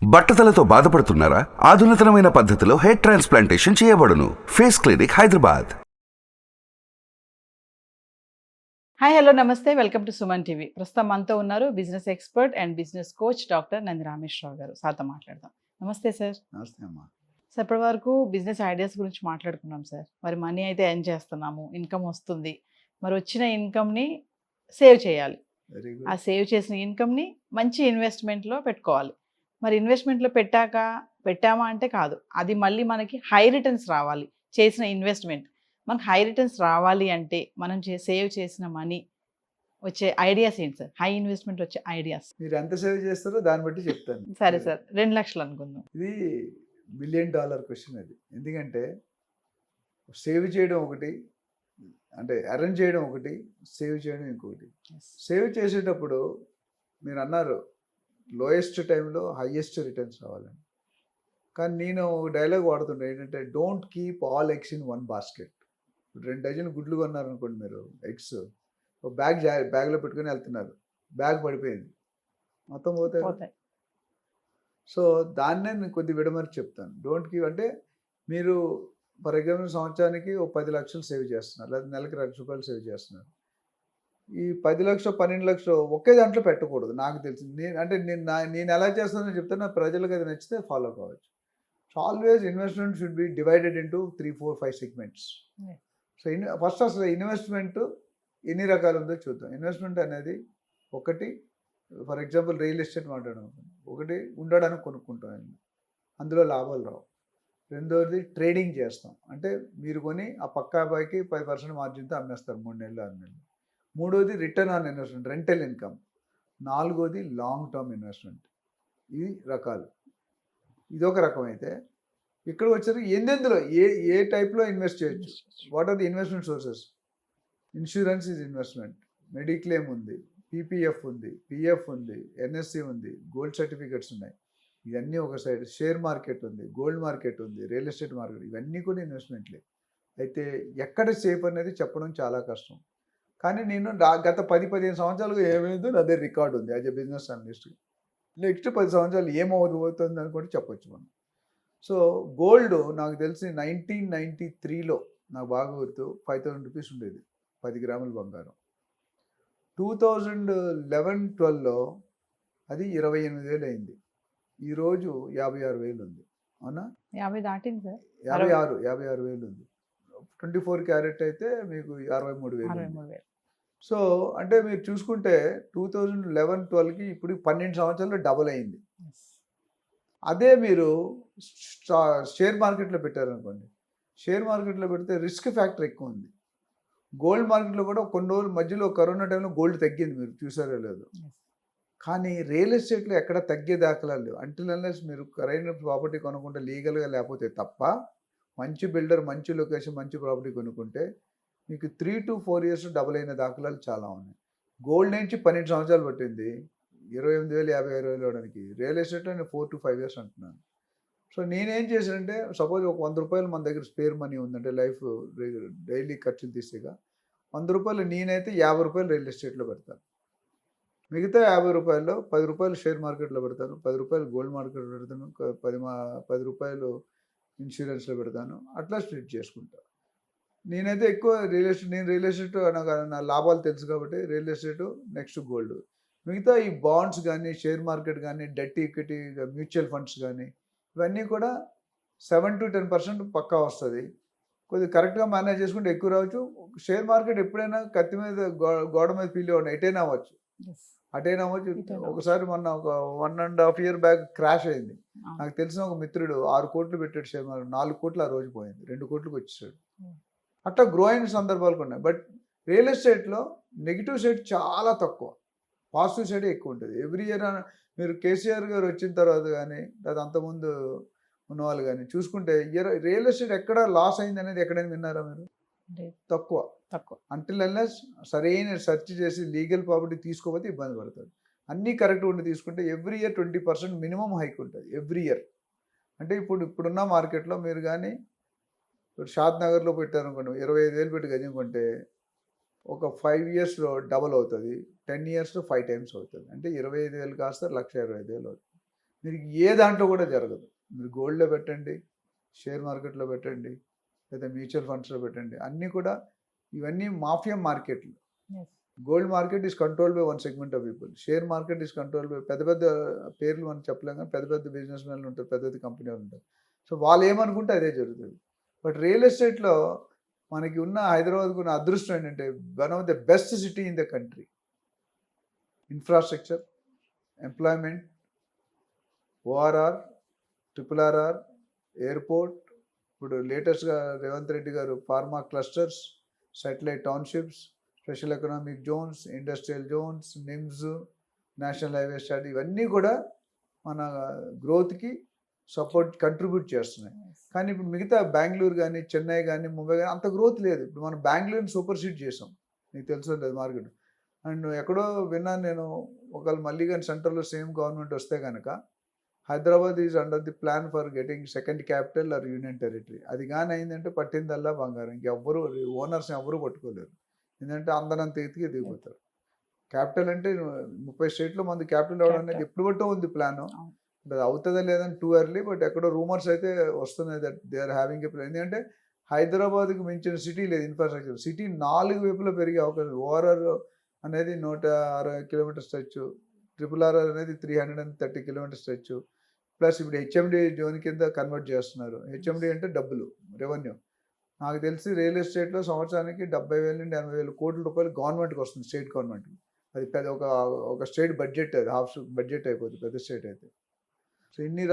బట్టతలతో బాధపడుతున్నారా? ఆధునితనమైన పద్ధతిలో hair transplantation చేయబడును. Face clinic, Hyderabad. Hi hello నమస్తే, వెల్కమ్ టు సుమన్ టీవీ. ప్రస్తుతం మనతో ఉన్నారు business expert and business coach doctor Nandi Rameshwar Rao గారు. సార్తో మాట్లాడదాం. నమస్తే సార్. నమస్తే అమ్మా. సార్, ఇప్పటి వరకు బిజినెస్ ఐడియాస్ గురించి మాట్లాడుకున్నాం సార్. మరి మనీ అయితే ఎర్న్ చేస్తున్నాము, ఇన్కమ్ వస్తుంది. మరి వచ్చిన ఇన్కమ్ని సేవ్ చేయాలి. వెరీ ఆ గుడ్. సేవ్ చేసిన ఇన్కమ్ని మంచి ఇన్వెస్ట్మెంట్లో పెట్టుకోవాలి. మరి ఇన్వెస్ట్మెంట్లో పెట్టామా అంటే కాదు, అది మళ్ళీ మనకి హై రిటర్న్స్ రావాలి. చేసిన ఇన్వెస్ట్మెంట్ మనకు హై రిటర్న్స్ రావాలి అంటే మనం సేవ్ చేసిన మనీ వచ్చే ఐడియాస్ ఏంటి సార్? హై ఇన్వెస్ట్మెంట్ వచ్చే ఐడియాస్. మీరు ఎంత సేవ్ చేస్తారో దాన్ని బట్టి చెప్తాను. సరే సార్, 2 లక్షలు అనుకుందాం. ఇది $1 బిలియన్ క్వశ్చన్ అది. ఎందుకంటే సేవ్ చేయడం ఒకటి, అంటే అరేంజ్ చేయడం ఒకటి, సేవ్ చేయడం ఇంకొకటి. సేవ్ చేసేటప్పుడు మీరు అన్నారు లోయెస్ట్ టైంలో హైయెస్ట్ రిటర్న్స్ రావాలని. కానీ నేను డైలాగ్ వాడుతుంటే ఏంటంటే don't keep all eggs in one basket. 2 dozen గుడ్లు కొన్నారనుకోండి, మీరు ఎగ్స్ ఒక బ్యాగ్లో పెట్టుకుని వెళ్తున్నారు, బ్యాగ్ పడిపోయింది, మొత్తం పోతాయి. సో దాన్నే నేను కొద్ది విడమరి చెప్తాను. డోంట్ కీప్ అంటే మీరు ఫర్ ఎగ్జాంపుల్ సంవత్సరానికి ఒక 10 లక్షలు సేవ్ చేస్తున్నారు, లేదా నెలకి ₹1,00,000 సేవ్ చేస్తున్నారు. ఈ 10 లక్షలు 12 లక్షలు ఒకే దాంట్లో పెట్టకూడదు. నాకు తెలిసింది నేను ఎలా చేస్తానో చెప్తాను, నా ప్రజలకు అది నచ్చితే ఫాలో కావచ్చు. So always investment should be divided into 3, 4, 5 segments. So first అసలు ఇన్వెస్ట్మెంట్ ఎన్ని రకాలు ఉందో చూద్దాం. ఇన్వెస్ట్మెంట్ అనేది ఒకటి, ఫర్ ఎగ్జాంపుల్ రియల్ ఎస్టేట్ మాట్లాడనుకోండి, ఒకటి ఉండడానికి కొనుక్కుంటాం, అందులో లాభాలు రావు. రెండోది ట్రేడింగ్ చేస్తాం, అంటే మీరు కొని ఆ పక్కా అబ్బాయికి 10% మార్జిన్తో అమ్మేస్తారు 3 నెలలు 6 నెలలు. మూడోది return on investment, rental income. నాలుగోది లాంగ్ టర్మ్ ఇన్వెస్ట్మెంట్. ఇవి రకాలు. ఇదొక రకం అయితే, ఇక్కడ వచ్చారు ఎందులో ఏ టైప్లో ఇన్వెస్ట్ చేయొచ్చు. What are the investment sources? Insurance is investment, mediclaim ఉంది, పీపీఎఫ్ ఉంది, పిఎఫ్ ఉంది, ఎన్ఎస్సి ఉంది, గోల్డ్ సర్టిఫికెట్స్ ఉన్నాయి. ఇవన్నీ ఒక సైడ్. షేర్ మార్కెట్ ఉంది, గోల్డ్ మార్కెట్ ఉంది, రియల్ ఎస్టేట్ మార్కెట్, ఇవన్నీ కూడా ఇన్వెస్ట్మెంట్లే. అయితే ఎక్కడ సేఫ్ అనేది చెప్పడం చాలా కష్టం. కానీ నేను గత 10-15 సంవత్సరాలుగా ఏమైందో నా దగ్గర రికార్డు ఉంది as a business analyst. Next 10 సంవత్సరాలు ఏమవుతుంది అని కూడా చెప్పొచ్చు మనం. సో గోల్డ్ నాకు తెలిసి 1993లో నాకు బాగా గుర్తు ₹5,000 ఉండేది 10 గ్రాముల బంగారం. 2011-12లో అది 28,000 అయింది. ఈరోజు 56,000 ఉంది. అవునా? 50 దాటింది సార్. 56,000 ఉంది. 24 క్యారెట్ అయితే మీకు 63,000. సో అంటే మీరు చూసుకుంటే 2011-12కి ఇప్పుడు 12 సంవత్సరాల్లో డబుల్ అయింది. అదే మీరు షేర్ మార్కెట్లో పెట్టారనుకోండి, షేర్ మార్కెట్లో పెడితే రిస్క్ ఫ్యాక్టర్ ఎక్కువ ఉంది. గోల్డ్ మార్కెట్లో కూడా కొన్ని రోజుల మధ్యలో కరోనా టైంలో గోల్డ్ తగ్గింది, మీరు చూసారో లేదు. కానీ రియల్ ఎస్టేట్లో ఎక్కడ తగ్గే దాఖలాలు లేవు. అంటిల్ అన్లెస్ మీరు కరైన ప్రాపర్టీ కొనుక్కుంటే లీగల్గా లేకపోతే తప్ప, మంచి బిల్డర్, మంచి లొకేషన్, మంచి ప్రాపర్టీ కొనుక్కుంటే మీకు 3 to 4 years డబుల్ అయిన దాఖలాలు చాలా ఉన్నాయి. గోల్డ్ నుంచి 12 సంవత్సరాలు పట్టింది 28,000, 56,000 అవడానికి. రియల్ ఎస్టేట్లో నేను 4 to 5 years అంటున్నాను. సో నేనేం చేశానంటే, సపోజ్ ఒక ₹100 మన దగ్గర స్పేర్ మనీ ఉందంటే, లైఫ్ డైలీ ఖర్చులు తీసేగా ₹100 నేనైతే ₹50 రియల్ ఎస్టేట్లో పెడతాను. మిగతా ₹50 ₹10 షేర్ మార్కెట్లో పెడతాను, ₹10 గోల్డ్ మార్కెట్లో పెడతాను, ₹10 ఇన్సూరెన్స్లో పెడతాను. అట్లా స్ప్లిట్ చేసుకుంటాను. నేనైతే ఎక్కువ రియల్ ఎస్టేట్ నాకు నా లాభాలు తెలుసు కాబట్టి రియల్ ఎస్టేట్, నెక్స్ట్ గోల్డ్. మిగతా ఈ బాండ్స్ కానీ, షేర్ మార్కెట్ కానీ, డెట్ ఈక్విటీ, మ్యూచువల్ ఫండ్స్ కానీ, ఇవన్నీ కూడా 7 to 10% పక్కా వస్తుంది. కొద్దిగా కరెక్ట్గా మేనేజ్ చేసుకుంటే ఎక్కువ రావచ్చు. షేర్ మార్కెట్ ఎప్పుడైనా కత్తి మీద గోడ మీద పీలి ఉన్న ఎటైనా అవ్వచ్చు. ఒకసారి మొన్న ఒక 1.5 year బ్యాక్ క్రాష్ అయింది. నాకు తెలిసిన ఒక మిత్రుడు 6 కోట్లు పెట్టాడు షేర్ మార్కెట్, 4 కోట్లు ఆ రోజు పోయింది, 2 కోట్లకు వచ్చేసాడు. అట్లా గ్రో అయిన సందర్భాలు ఉన్నాయి. బట్ రియల్ ఎస్టేట్లో నెగిటివ్ సైడ్ చాలా తక్కువ, పాజిటివ్ సైడే ఎక్కువ ఉంటుంది. ఎవ్రీ ఇయర్ మీరు కేసీఆర్ గారు వచ్చిన తర్వాత కానీ, లేదా అంతకుముందు ఉన్న వాళ్ళు కానీ చూసుకుంటే రియల్ ఎస్టేట్ ఎక్కడ లాస్ అయింది అనేది ఎక్కడైనా విన్నారా మీరు? తక్కువ. అంటిల్ అన్లెస్ సరైన సెర్చ్ చేసి లీగల్ ప్రాపర్టీ తీసుకోకపోతే ఇబ్బంది పడతారు. అన్నీ కరెక్ట్గా ఉండి తీసుకుంటే ఎవ్రీ ఇయర్ 20% మినిమం హైక్ ఉంటుంది ఎవ్రీ ఇయర్. అంటే ఇప్పుడున్న మార్కెట్లో మీరు కానీ షాద్ నగర్లో పెట్టారనుకోండి, 25,000 పెట్టి గజం కొంటే ఒక 5 yearsలో డబల్ అవుతుంది, 10 yearsలో 5 times అవుతుంది. అంటే 25,000 కాస్త 1,20,000 అవుతుంది. మీరు ఏ దాంట్లో కూడా జరగదు. మీరు గోల్డ్లో పెట్టండి, షేర్ మార్కెట్లో పెట్టండి, లేదా మ్యూచువల్ ఫండ్స్లో పెట్టండి, అన్నీ కూడా ఇవన్నీ మాఫియా మార్కెట్లు. Gold market is control by one segment of people. Share market is control by పెద్ద పెద్ద పేర్లు మనం చెప్పలేం, కానీ పెద్ద పెద్ద బిజినెస్ మ్యాన్లు ఉంటారు, పెద్ద పెద్ద కంపెనీ వాళ్ళు ఉంటారు. సో వాళ్ళు ఏమనుకుంటే అదే జరుగుతుంది. బట్ రియల్ ఎస్టేట్లో మనకి ఉన్న హైదరాబాద్కు ఉన్న అదృష్టం ఏంటంటే one of the best city in the country. Infrastructure, employment, ORR, RRR, airport, ఇప్పుడు లేటెస్ట్గా రేవంత్ రెడ్డి గారు pharma clusters, satellite townships, special economic zones, industrial Jones, NIMS, national highway start, ఇవన్నీ కూడా మన గ్రోత్కి కంట్రిబ్యూట్ చేస్తున్నాయి. కానీ ఇప్పుడు మిగతా బెంగళూరు కానీ, చెన్నై కానీ, ముంబై కానీ అంత గ్రోత్ లేదు. ఇప్పుడు మనం బెంగళూరుని సూపర్ సీడ్ చేసాం, మీకు తెలుసు లేదు మార్కెట్. అండ్ ఎక్కడో విన్నాను నేను, ఒకవేళ మళ్ళీ కానీ సెంట్రల్లో సేమ్ గవర్నమెంట్ వస్తే కనుక Hyderabad is under the plan for getting second capital or union territory. అది కానీ అయిందంటే పట్టిందల్లా బంగారం. ఇంకెవ్వరు ఓనర్స్ని ఎవరు పట్టుకోలేరు, ఎందుకంటే అందరంత ఎత్తికి దిగిపోతారు. క్యాపిటల్ అంటే 30 స్టేట్లో మంది క్యాపిటల్ అవ్వడం అనేది ఎప్పుడు బట్టో ఉంది ప్లాన్. అది అవుతుందా లేదని టూ ఎర్లీ, బట్ ఎక్కడో రూమర్స్ అయితే వస్తున్నాయి that they are having a plan. ఎందుకంటే హైదరాబాద్కి మించిన సిటీ లేదు ఇన్ఫ్రాస్ట్రక్చర్. సిటీ 4 వైపులో పెరిగే అవకాశం. ఓఆర్ఆర్ అనేది 160 కిలోమీటర్ స్ట్రెచ్, RRR అనేది 330 కిలోమీటర్ స్ట్రెచ్, ప్లస్ ఇప్పుడు హెచ్ఎండి జోన్ కింద కన్వర్ట్ చేస్తున్నారు. హెచ్ఎండి అంటే డబ్బులు, రెవెన్యూ. నాకు తెలిసి రియల్ ఎస్టేట్లో సంవత్సరానికి 70,000 నుండి 80,000 కోట్ల రూపాయలు గవర్నమెంట్కి వస్తుంది, స్టేట్ గవర్నమెంట్కి. అది పెద్ద ఒక స్టేట్ బడ్జెట్, అది హాఫ్ బడ్జెట్ అయిపోతుంది పెద్ద స్టేట్ అయితే. సో ఇన్ని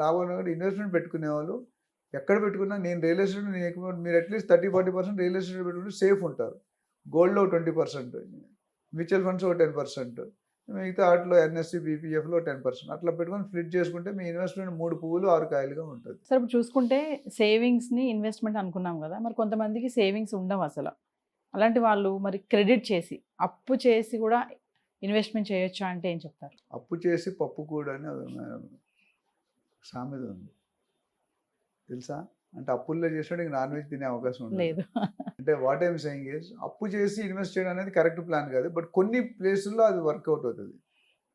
రాబోయే ఇన్వెస్ట్మెంట్ పెట్టుకునే వాళ్ళు ఎక్కడ పెట్టుకున్నా, నేను రియల్ ఎస్టేట్ మీరు అట్లీస్ట్ 30-40% రియల్ ఎస్టేట్ పెట్టుకుంటే సేఫ్ ఉంటారు. గోల్డ్లో 20%, మ్యూచువల్ ఫండ్స్ 10%, మిగతా వాటిలో ఎన్ఎస్సి, బీపీఎఫ్లో 10%, అట్లా పెట్టుకొని స్ప్లిట్ చేసుకుంటే మీ ఇన్వెస్ట్మెంట్ 3 పువ్వులు 6 కాయలుగా ఉంటుంది. సార్ ఇప్పుడు చూసుకుంటే సేవింగ్స్ని ఇన్వెస్ట్మెంట్ అనుకున్నాం కదా, మరి కొంతమందికి సేవింగ్స్ ఉండవు అసలు. అలాంటి వాళ్ళు మరి క్రెడిట్ చేసి, అప్పు చేసి కూడా ఇన్వెస్ట్మెంట్ చేయొచ్చా అంటే ఏం చెప్తారు? అప్పు చేసి పప్పు కూడా అని సామెత ఉంది తెలుసా? అంటే అప్పుల్లో చేసినట్టు ఇంక నాన్ వెజ్ తినే అవకాశం లేదు. అంటే వాట్ ఐమ్ సెయింగ్ ఇస్, అప్పు చేసి ఇన్వెస్ట్ చేయడం అనేది కరెక్ట్ ప్లాన్ కాదు, బట్ కొన్ని ప్లేసుల్లో అది వర్కౌట్ అవుతుంది.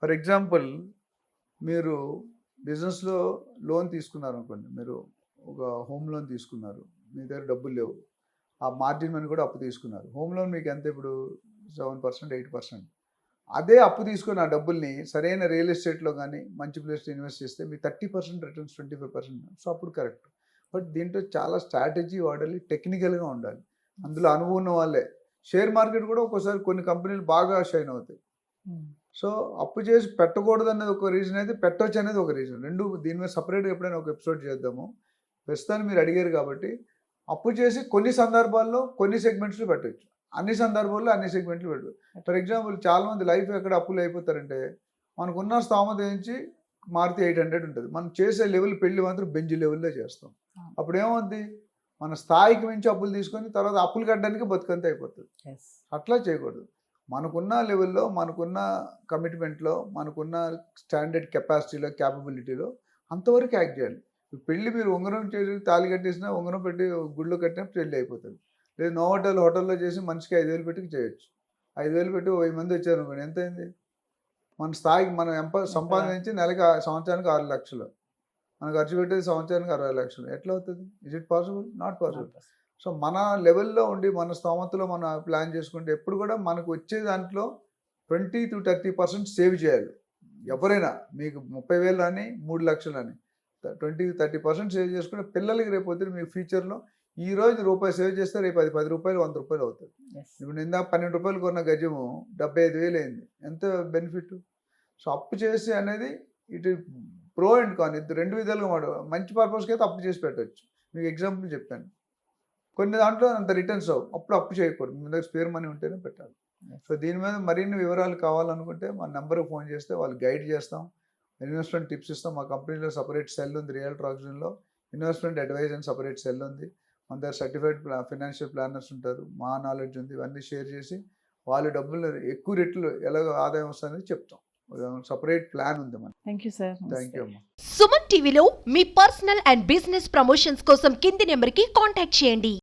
ఫర్ ఎగ్జాంపుల్, మీరు బిజినెస్లో లోన్ తీసుకున్నారు అనుకోండి, మీరు ఒక హోమ్ లోన్ తీసుకున్నారు, మీ దగ్గర డబ్బులు లేవు, ఆ మార్జిన్ మనీ కూడా అప్పు తీసుకున్నారు. హోమ్ లోన్ మీకు ఎంత ఇప్పుడు 7%, 8%. అదే అప్పు తీసుకుని ఆ డబ్బుల్ని సరైన రియల్ ఎస్టేట్లో కానీ మంచి ప్లేస్లో ఇన్వెస్ట్ చేస్తే మీకు 30% రిటర్న్స్, 25%. సో అప్పుడు కరెక్ట్. బట్ దీంట్లో చాలా స్ట్రాటజీ వాడాలి, టెక్నికల్గా ఉండాలి, అందులో అనుభవం ఉన్న వాళ్ళే. షేర్ మార్కెట్ కూడా ఒక్కోసారి కొన్ని కంపెనీలు బాగా షైన్ అవుతాయి. సో అప్పు చేసి పెట్టకూడదు అనేది ఒక రీజన్ అయితే, పెట్టవచ్చు అనేది ఒక రీజన్. రెండు దీని మీద సపరేట్గా ఎప్పుడైనా ఒక ఎపిసోడ్ చేద్దాము. ప్రస్తుతాన్ని మీరు అడిగారు కాబట్టి, అప్పు చేసి కొన్ని సందర్భాల్లో కొన్ని సెగ్మెంట్స్లో పెట్టవచ్చు, అన్ని సందర్భాల్లో అన్ని సెగ్మెంట్లు పెట్టు. ఫర్ ఎగ్జాంపుల్, చాలామంది లైఫ్ ఎక్కడ అప్పులు అయిపోతారంటే, మనకున్న స్థామత నుంచి మారుతి 800 ఉంటుంది, మనం చేసే లెవెల్ పెళ్లి మాత్రం బెంజ్ లెవెల్లో చేస్తాం. అప్పుడు ఏమవుద్ది, మన స్థాయికి మించి అప్పులు తీసుకొని తర్వాత అప్పులు కట్టడానికి బతుకంత అయిపోతుంది. అట్లా చేయకూడదు. మనకున్న లెవెల్లో, మనకున్న కమిట్మెంట్లో, మనకున్న స్టాండర్డ్ కెపాసిటీలో, క్యాపబిలిటీలో అంతవరకు యాక్ట్ చేయాలి. పెళ్ళి మీరు ఉంగరం చేసి తాళి కట్టేసినా, ఉంగరం పెట్టి గుడిలో కట్టినా పెళ్ళి అయిపోతుంది. లేదు హోటల్లో చేసి మనిషికి 5,000 పెట్టి చేయొచ్చు. 5,000 పెట్టి 1000 మంది వచ్చారు అనుకోండి, ఎంత అయింది? మన స్థాయికి మనం సంపాదించి నెలకి సంవత్సరానికి 6 లక్షలు, మనం ఖర్చు పెట్టేది సంవత్సరానికి 60 లక్షలు. ఎట్లా అవుతుంది? Is it possible? Not possible. So మన లెవెల్లో ఉండి మన స్తోమతలో మనం ప్లాన్ చేసుకుంటే ఎప్పుడు కూడా మనకు వచ్చే దాంట్లో 20 to 30% సేవ్ చేయాలి. ఎవరైనా మీకు 30,000 అని 3 లక్షలు అని 20 to 30% సేవ్ చేసుకుంటే పిల్లలకి రేపు వద్దు మీకు ఫ్యూచర్లో ఈ రోజు రూపాయి సేవ్ చేస్తే రేపు అది 10 రూపాయలు, 100 రూపాయలు అవుతుంది. ఇప్పుడు నిందా 12 రూపాయలు కొన్న గజము 75,000 అయింది. ఎంత బెనిఫిట్? సో అప్పు చేసి అనేది ఇటు ప్రో అండ్ కాన్, ఇది 2 విధాలుగా మంచి పర్పస్కి అయితే అప్పు చేసి పెట్టవచ్చు. మీకు ఎగ్జాంపుల్ చెప్పాను. కొన్ని దాంట్లో అంత రిటర్న్స్ అవ్వు, అప్పుడు అప్పు చేయకూడదు. మీ దగ్గర స్పేర్ మనీ ఉంటేనే పెట్టాలి. సో దీని మీద మరిన్ని వివరాలు కావాలనుకుంటే మా నెంబర్కి ఫోన్ చేస్తే వాళ్ళు గైడ్ చేస్తాం, ఇన్వెస్ట్మెంట్ టిప్స్ ఇస్తాం. మా కంపెనీలో సపరేట్ సెల్ ఉంది, రియల్టర్ ఆక్సిజన్లో ఇన్వెస్ట్మెంట్ అడ్వైజ్ అని సపరేట్ సెల్ ఉంది. మన దగ్గర సర్టిఫైడ్ ఫైనాన్షియల్ ప్లానర్స్ ఉంటారు, మా నాలెడ్జ్ ఉంది, ఇవన్నీ షేర్ చేసి వాళ్ళ డబ్బులు ఎక్కువ రెట్లు ఎలాగ ఆదాయం వస్తుందని చెప్తాం. సపరేట్ ప్లాన్ ఉంది మన. Thank you sir. Thank you అమ్మా. సుమన్ టీవీలో మీ పర్సనల్ అండ్ బిజినెస్ ప్రమోషన్స్ కోసం కింది నెంబర్కి కాంటాక్ట్ చేయండి.